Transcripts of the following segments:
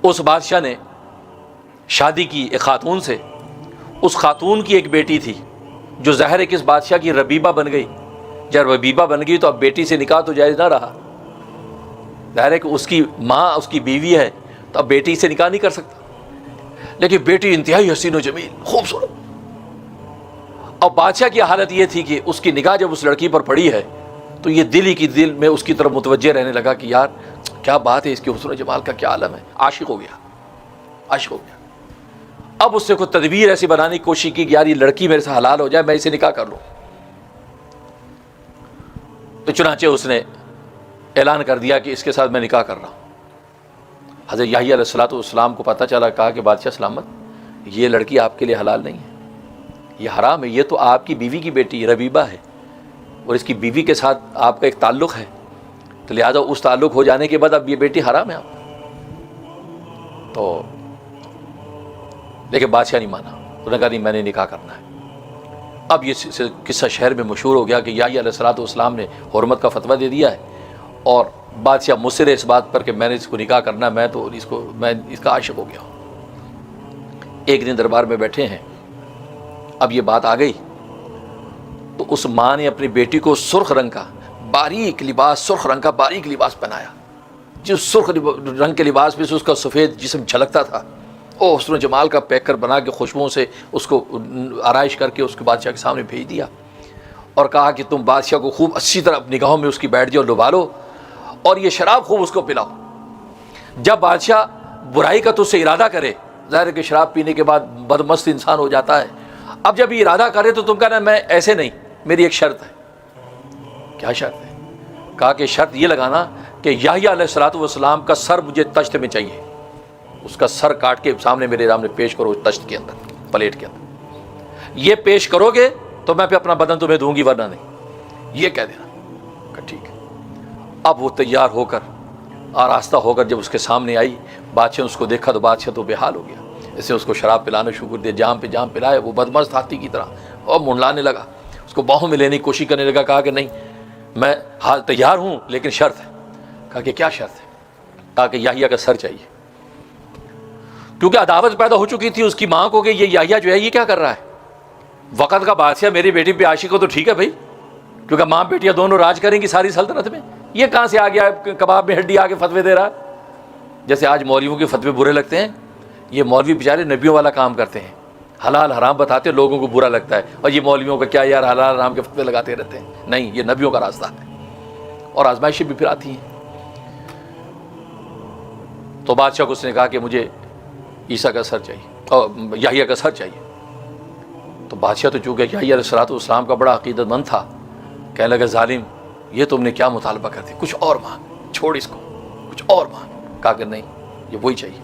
اس بادشاہ نے شادی کی ایک خاتون سے. اس خاتون کی ایک بیٹی تھی جو ظاہر ہے کہ اس بادشاہ کی ربیبہ بن گئی. جب ربیبہ بن گئی تو اب بیٹی سے نکاح تو جائز نہ رہا. ظاہر ہے کہ اس کی ماں اس کی بیوی ہے تو اب بیٹی سے نکاح نہیں کر سکتا. لیکن بیٹی انتہائی حسین و جمیل خوبصورت. اب بادشاہ کی حالت یہ تھی کہ اس کی نگاہ جب اس لڑکی پر پڑی ہے تو یہ دل ہی کی دل میں اس کی طرف متوجہ رہنے لگا کہ یار کیا بات ہے، اس کے حسن و جمال کا کیا عالم ہے. عاشق ہو گیا، عاشق ہو گیا. اب اس نے کوئی تدبیر ایسی بنانے کی کوشش کی کہ یار یہ لڑکی میرے سے حلال ہو جائے، میں اسے نکاح کر لوں. تو چنانچہ اس نے اعلان کر دیا کہ اس کے ساتھ میں نکاح کر رہا ہوں. حضرت یحییٰ علیہ السلام کو پتہ چلا، کہا کہ بادشاہ سلامت، یہ لڑکی آپ کے لیے حلال نہیں ہے، یہ حرام ہے. یہ تو آپ کی بیوی کی بیٹی ربیبہ ہے اور اس کی بیوی کے ساتھ آپ کا ایک تعلق ہے، تو لہٰذا اس تعلق ہو جانے کے بعد اب یہ بیٹی حرام ہے آپ. تو لیکن بادشاہ نہیں مانا. انہوں نے کہا نہیں، میں نے نکاح کرنا ہے. اب یہ قصہ شہر میں مشہور ہو گیا کہ یحییٰ علیہ السلام نے حرمت کا فتویٰ دے دیا ہے اور بادشاہ مصر ہے اس بات پر کہ میں نے اس کو نکاح کرنا ہے، میں اس کا عاشق ہو گیا ہوں. ایک دن دربار میں بیٹھے ہیں، اب یہ بات آ گئی تو اس ماں نے اپنی بیٹی کو سرخ رنگ کا باریک لباس پہنایا. جس سرخ رنگ کے لباس میں سے اس کا سفید جسم جھلکتا تھا، اور حسن و جمال کا پیکر بنا کے خوشبوؤں سے اس کو آرائش کر کے اس کے بادشاہ کے سامنے بھیج دیا اور کہا کہ تم بادشاہ کو خوب اچھی طرح اپنی نگاہوں میں اس کی بیٹھ جاؤ، ڈبا لو اور یہ شراب خوب اس کو پلاؤ. جب بادشاہ برائی کا تو سے ارادہ کرے، ظاہر ہے کہ شراب پینے کے بعد بدمست انسان ہو جاتا ہے. اب جب یہ ارادہ کرے تو تم کہنا میں ایسے نہیں، میری ایک شرط ہے. کیا شرط ہے؟ کہا کہ شرط یہ لگانا کہ یحییٰ علیہ السلام کا سر مجھے تشت میں چاہیے. اس کا سر کاٹ کے سامنے میرے سامنے پیش کرو، تشت کے اندر، پلیٹ کے اندر. یہ پیش کرو گے تو میں پھر اپنا بدن تمہیں دوں گی، ورنہ نہیں. یہ کہہ دینا کہ ٹھیک ہے. اب وہ تیار ہو کر آراستہ ہو کر جب اس کے سامنے آئی، بادشاہ نے اس کو دیکھا تو بادشاہ تو بے حال ہو گیا. اس نے اس کو شراب پلانا شروع کر دیا، جام پہ جام پلایا. وہ بدمست ہاتھی کی طرح اور منڈلانے لگا، اس کو باہوں میں لینے کی کوشش کرنے لگا. کہا کہ نہیں، میں تیار ہوں لیکن شرط ہے. کہا کہ کیا شرط ہے؟ کہا کہ یحییٰ کا سر چاہیے. کیونکہ عداوت پیدا ہو چکی تھی اس کی ماں کو کہ یہ یحییٰ جو ہے یہ کیا کر رہا ہے. وقت کا بادشاہ میری بیٹی پہ عاشق ہو تو ٹھیک ہے بھائی، کیونکہ ماں بیٹیاں دونوں راج کریں گی ساری سلطنت میں. یہ کہاں سے آ گیا کباب میں ہڈی آ کے فتوے دے رہا ہے. جیسے آج مولویوں کے فتوے برے لگتے ہیں، یہ مولوی بیچارے نبیوں والا کام کرتے ہیں، حلال حرام بتاتے ہیں، لوگوں کو برا لگتا ہے اور یہ مولویوں کا کیا یار حلال حرام کے فتوے لگاتے رہتے ہیں. نہیں، یہ نبیوں کا راستہ ہے اور آزمائشیں بھی پھر آتی ہیں. تو بادشاہ کو اس نے کہا کہ مجھے عیسیٰ کا سر چاہیے اور یحییٰ کا سر چاہیے. تو بادشاہ تو چونکہ یحییٰ علیہ السلام کا بڑا عقیدت مند تھا، کہنے لگا ظالم یہ تم نے کیا مطالبہ کر دی، کچھ اور مانگ، چھوڑ اس کو، کچھ اور مانگ. کہا کہ نہیں، یہ وہی چاہیے.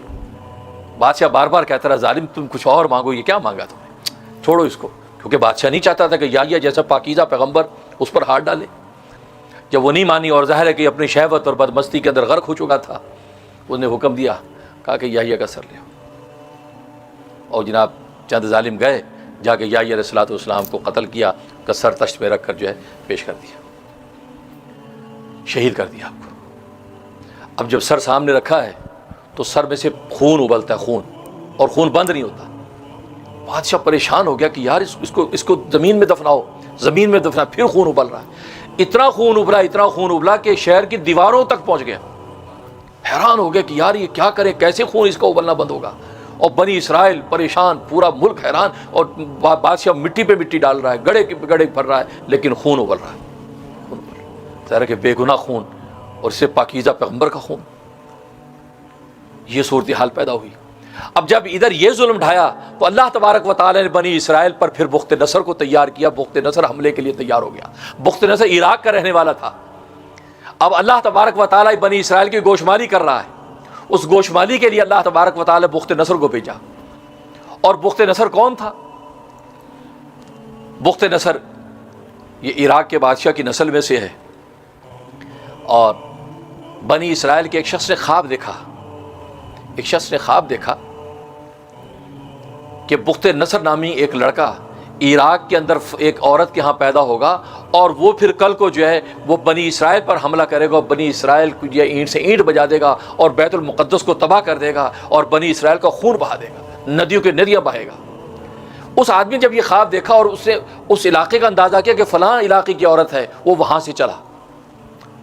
بادشاہ بار بار کہتا رہا ظالم تم کچھ اور مانگو، یہ کیا مانگا تم نے، چھوڑو اس کو. کیونکہ بادشاہ نہیں چاہتا تھا کہ یحییٰ جیسا پاکیزہ پیغمبر اس پر ہاتھ ڈالے. جب وہ نہیں مانی اور ظاہر ہے کہ اپنی شہوت اور بدمستی کے اندر غرق ہو چکا تھا، اس نے حکم دیا، کہا کہ یحییٰ کا سر لے آؤ. اور جناب چند ظالم گئے، جا کے یحییٰ علیہ السلام کو قتل کیا، کا سر تشت میں رکھ کر جو ہے پیش کر دیا، شہید کر دیا آپ کو. اب جب سر سامنے رکھا ہے تو سر میں سے خون ابلتا ہے، خون، اور خون بند نہیں ہوتا. بادشاہ پریشان ہو گیا کہ یار اس کو زمین میں دفناؤ، زمین میں دفنا. پھر خون ابل رہا ہے، اتنا خون ابلا کہ شہر کی دیواروں تک پہنچ گیا. حیران ہو گیا کہ یار یہ کیا کرے، کیسے خون اس کا ابلنا بند ہوگا. اور بنی اسرائیل پریشان، پورا ملک حیران، اور بادشاہ مٹی پہ مٹی ڈال رہا ہے، گڑے کے گڑے بھر رہا ہے، لیکن خون ابل رہا ہے. ظاہر ہے کہ بے گناہ خون اور اس سے پاکیزہ پیغمبر کا خون. یہ صورتحال پیدا ہوئی. اب جب ادھر یہ ظلم ڈھایا تو اللہ تبارک و تعالی نے بنی اسرائیل پر پھر بخت نصر کو تیار کیا. بخت نصر حملے کے لیے تیار ہو گیا. بخت نصر عراق کا رہنے والا تھا. اب اللہ تبارک و تعالی بنی اسرائیل کی گوشمالی کر رہا ہے. اس گوشمالی کے لیے اللہ تبارک و تعالی بخت نصر کو بھیجا. اور بخت نصر کون تھا؟ بخت نصر یہ عراق کے بادشاہ کی نسل میں سے ہے. اور بنی اسرائیل کے ایک شخص نے خواب دیکھا کہ بخت نصر نامی ایک لڑکا عراق کے اندر ایک عورت کے ہاں پیدا ہوگا اور وہ پھر کل کو جو ہے وہ بنی اسرائیل پر حملہ کرے گا اور بنی اسرائیل کو جو اینٹ سے اینٹ بجا دے گا اور بیت المقدس کو تباہ کر دے گا اور بنی اسرائیل کا خون بہا دے گا، ندیوں کے ندیاں بہائے گا۔ اس آدمی نے جب یہ خواب دیکھا اور اس نے اس علاقے کا اندازہ کیا کہ فلاں علاقے کی عورت ہے، وہ وہاں سے چلا،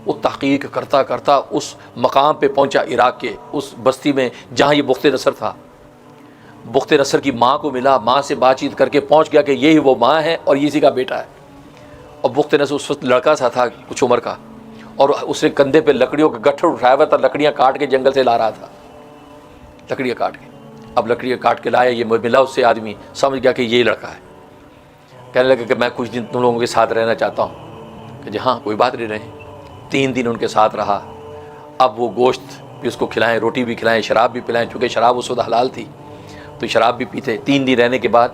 وہ تحقیق کرتا کرتا اس مقام پہ پہنچا، عراق کے اس بستی میں جہاں یہ بخت نصر تھا۔ بخت نصر کی ماں کو ملا، ماں سے بات چیت کر کے پہنچ گیا کہ یہی وہ ماں ہے اور اسی کا بیٹا ہے۔ اور بخت نصر اس وقت لڑکا سا تھا کچھ عمر کا، اور اس نے کندھے پہ لکڑیوں کا گٹھڑ اٹھایا ہوا تھا، لکڑیاں کاٹ کے جنگل سے لا رہا تھا، لکڑیاں کاٹ کے۔ اب لکڑیاں کاٹ کے لایا، یہ ملا اس سے آدمی، سمجھ گیا کہ یہی لڑکا ہے۔ کہنے لگا کہ میں کچھ دن تم لوگوں کے ساتھ رہنا چاہتا ہوں، کہ جی ہاں کوئی بات نہیں، رہیں۔ 3 دن ان کے ساتھ رہا۔ اب وہ گوشت بھی اس کو کھلائیں، روٹی بھی کھلائیں، شراب بھی پلائیں، چونکہ شراب اس وقت حلال تھی تو شراب بھی پیتے۔ 3 دن رہنے کے بعد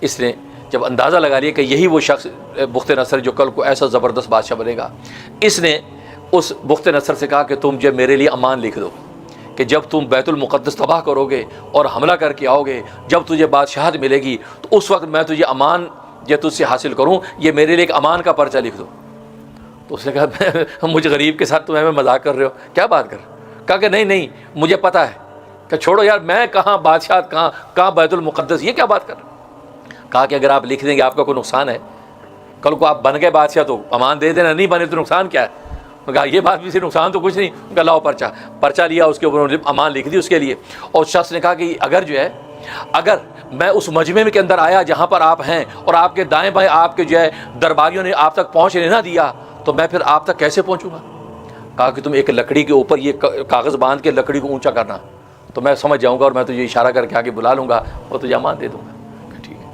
اس نے جب اندازہ لگا لیا کہ یہی وہ شخص بخت نصر جو کل کو ایسا زبردست بادشاہ بنے گا، اس نے اس بخت نصر سے کہا کہ تم جو میرے لیے امان لکھ دو کہ جب تم بیت المقدس تباہ کرو گے اور حملہ کر کے آؤ گے، جب تجھے بادشاہت ملے گی تو اس وقت میں تجھے امان جو تجھ سے حاصل کروں، یہ میرے لیے ایک امان کا پرچہ لکھ دو۔ تو اس نے کہا مجھے غریب کے ساتھ تمہیں میں مذاق کر رہے ہو، کیا بات کر؟ کہا کہ نہیں مجھے پتہ ہے، کہ چھوڑو یار، میں کہاں بادشاہت، کہاں بیت المقدس، یہ کیا بات کر رہے ہو؟ کہا کہ اگر آپ لکھ دیں گے آپ کا کوئی نقصان ہے؟ کل کو آپ بن گئے بادشاہ تو امان دے دینا، نہیں بنے تو نقصان کیا ہے؟ کہا یہ بات بھی سے نقصان تو کچھ نہیں۔ کہا لاؤ پرچہ لیا، اس کے اوپر امان لکھ دی اس کے لیے۔ اور شخص نے کہا کہ اگر میں اس مجمع کے اندر آیا جہاں پر آپ ہیں اور آپ کے دائیں بائیں آپ کے جو ہے درباریوں نے آپ تک پہنچنے نہ دیا تو میں پھر آپ تک کیسے پہنچوں گا؟ کہا کہ تم ایک لکڑی کے اوپر یہ کاغذ باندھ کے لکڑی کو اونچا کرنا تو میں سمجھ جاؤں گا اور میں تجھے اشارہ کر کے آگے بلا لوں گا اور تجھے امان دے دوں گا۔ ٹھیک ہے۔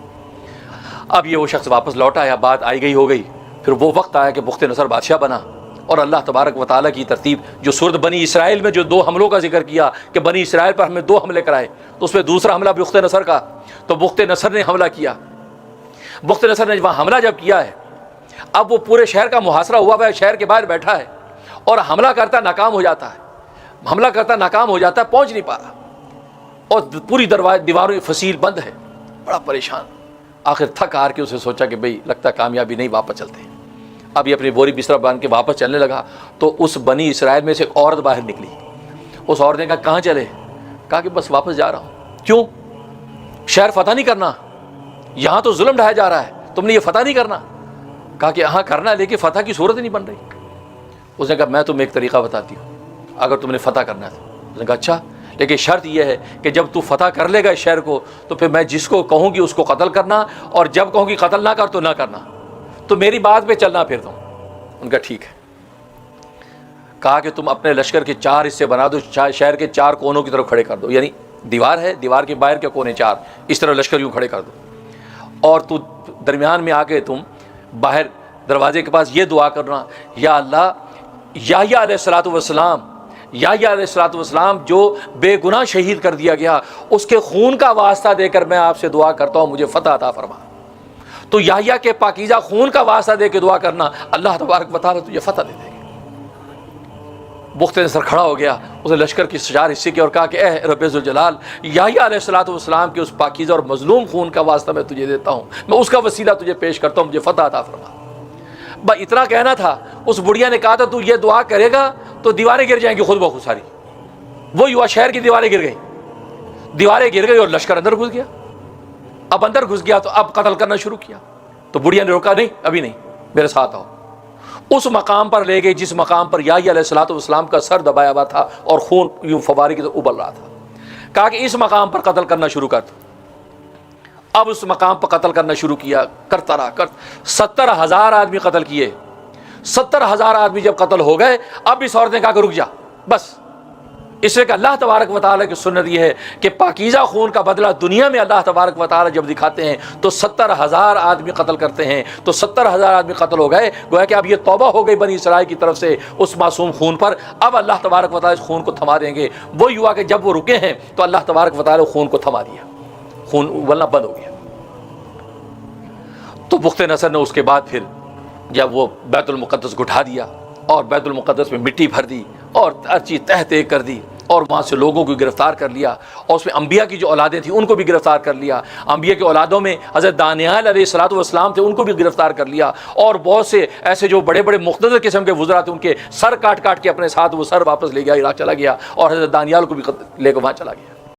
اب یہ وہ شخص واپس لوٹ آیا، بات آئی گئی ہو گئی۔ پھر وہ وقت آیا کہ بخت نصر بادشاہ بنا، اور اللہ تبارک و تعالیٰ کی ترتیب جو سورۃ بنی اسرائیل میں جو 2 حملوں کا ذکر کیا کہ بنی اسرائیل پر ہمیں 2 حملے کرائے، تو اس میں دوسرا حملہ بخت نصر کا، تو بخت نصر نے حملہ کیا۔ بخت نصر نے وہاں حملہ جب کیا ہے، اب وہ پورے شہر کا محاصرہ ہوا ہے، شہر کے باہر بیٹھا ہے اور حملہ کرتا ناکام ہو جاتا ہے، پہنچ نہیں پا رہا، اور پوری دیواروں فصیل بند ہے، بڑا پریشان۔ آخر تھک ہار کے اسے سوچا کہ بھئی لگتا کامیابی نہیں، واپس چلتے ہیں۔ اب یہ اپنی بوری بستر باندھ کے واپس چلنے لگا تو اس بنی اسرائیل میں سے ایک عورت باہر نکلی۔ اس عورت نے کہا کہاں چلے؟ کہا کہ بس واپس جا رہا ہوں۔ کیوں؟ شہر فتح نہیں کرنا؟ یہاں تو ظلم ڈھایا جا رہا ہے، تم نے یہ فتح نہیں کرنا؟ کہا کہ ہاں کرنا ہے، لیکن فتح کی صورت نہیں بن رہی۔ اس نے کہا میں تمہیں ایک طریقہ بتاتی ہوں اگر تم نے فتح کرنا ہے تو۔ اس نے کہا اچھا، لیکن شرط یہ ہے کہ جب تو فتح کر لے گا اس شہر کو تو پھر میں جس کو کہوں گی اس کو قتل کرنا، اور جب کہوں گی قتل نہ کر تو نہ کرنا، تو میری بات پہ چلنا پھر تم۔ ان کا ٹھیک ہے۔ کہا کہ تم اپنے لشکر کے 4 حصے بنا دو، شہر کے 4 کونوں کی طرف کھڑے کر دو، یعنی دیوار ہے، دیوار کے باہر کے کونے 4، اس طرح لشکر یوں کھڑے کر دو، اور تو درمیان میں آ کے تم باہر دروازے کے پاس یہ دعا کرنا، یا اللہ یحییٰ علیہ الصلوۃ والسلام جو بے گناہ شہید کر دیا گیا، اس کے خون کا واسطہ دے کر میں آپ سے دعا کرتا ہوں مجھے فتح عطا فرما۔ تو یحییٰ کے پاکیزہ خون کا واسطہ دے کے دعا کرنا، اللہ تبارک و تعالیٰ تجھے فتح دے دے گا۔ بخت نصر کھڑا ہو گیا، اس نے لشکر کی 4 حصے کیے اور کہا کہ اے رب ذوالجلال، یحییٰ علیہ الصلوۃ والسلام کے اس پاکیزہ اور مظلوم خون کا واسطہ میں تجھے دیتا ہوں، میں اس کا وسیلہ تجھے پیش کرتا ہوں، مجھے فتح عطا فرما۔ بس اتنا کہنا تھا، اس بڑھیا نے کہا تھا تو یہ دعا کرے گا تو دیواریں گر جائیں گی خود بخود ساری۔ وہی ہوا، شہر کی دیواریں گر گئی اور لشکر اندر گھس گیا۔ اب اندر گھس گیا تو اب قتل کرنا شروع کیا۔ تو بڑھیا نے روکا، نہیں ابھی نہیں، میرے ساتھ آؤ۔ اس مقام پر لے گئے جس مقام پر یحییٰ علیہ الصلوۃ والسلام کا سر دبایا ہوا تھا اور خون یوں فوارے کی طرح ابل رہا تھا۔ کہا کہ اس مقام پر قتل کرنا شروع کر دو۔ اب اس مقام پر قتل کرنا شروع کیا، کرتا رہا 70,000 آدمی قتل کیے۔ 70,000 آدمی جب قتل ہو گئے، اب اس عورت نے کہا کہ رک جا بس۔ اس لیے کہ اللہ تبارک و تعالیٰ کی سنت یہ ہے کہ پاکیزہ خون کا بدلہ دنیا میں اللہ تبارک و تعالیٰ جب دکھاتے ہیں تو 70,000 آدمی قتل کرتے ہیں، تو 70,000 آدمی قتل ہو گئے، گویا کہ اب یہ توبہ ہو گئی بنی اسرائیل کی طرف سے اس معصوم خون پر۔ اب اللہ تبارک و تعالیٰ اس خون کو تھما دیں گے۔ وہی ہوا کہ جب وہ رکے ہیں تو اللہ تبارک و تعالیٰ خون کو تھما دیا، خون ابلنا بند ہو گیا۔ تو بخت نصر نے اس کے بعد پھر جب وہ بیت المقدس کو اٹھا دیا اور بیت المقدس میں مٹی بھر دی اور ہر چیز تہہ تیگ کر دی اور وہاں سے لوگوں کو گرفتار کر لیا، اور اس میں انبیاء کی جو اولادیں تھیں ان کو بھی گرفتار کر لیا۔ انبیاء کی اولادوں میں حضرت دانیال علیہ الصلوۃ والسلام تھے، ان کو بھی گرفتار کر لیا، اور بہت سے ایسے جو بڑے بڑے مقتدر قسم کے وزراء تھے ان کے سر کاٹ کاٹ کے اپنے ساتھ وہ سر واپس لے گیا، عراق چلا گیا، اور حضرت دانیال کو بھی لے کر وہاں چلا گیا۔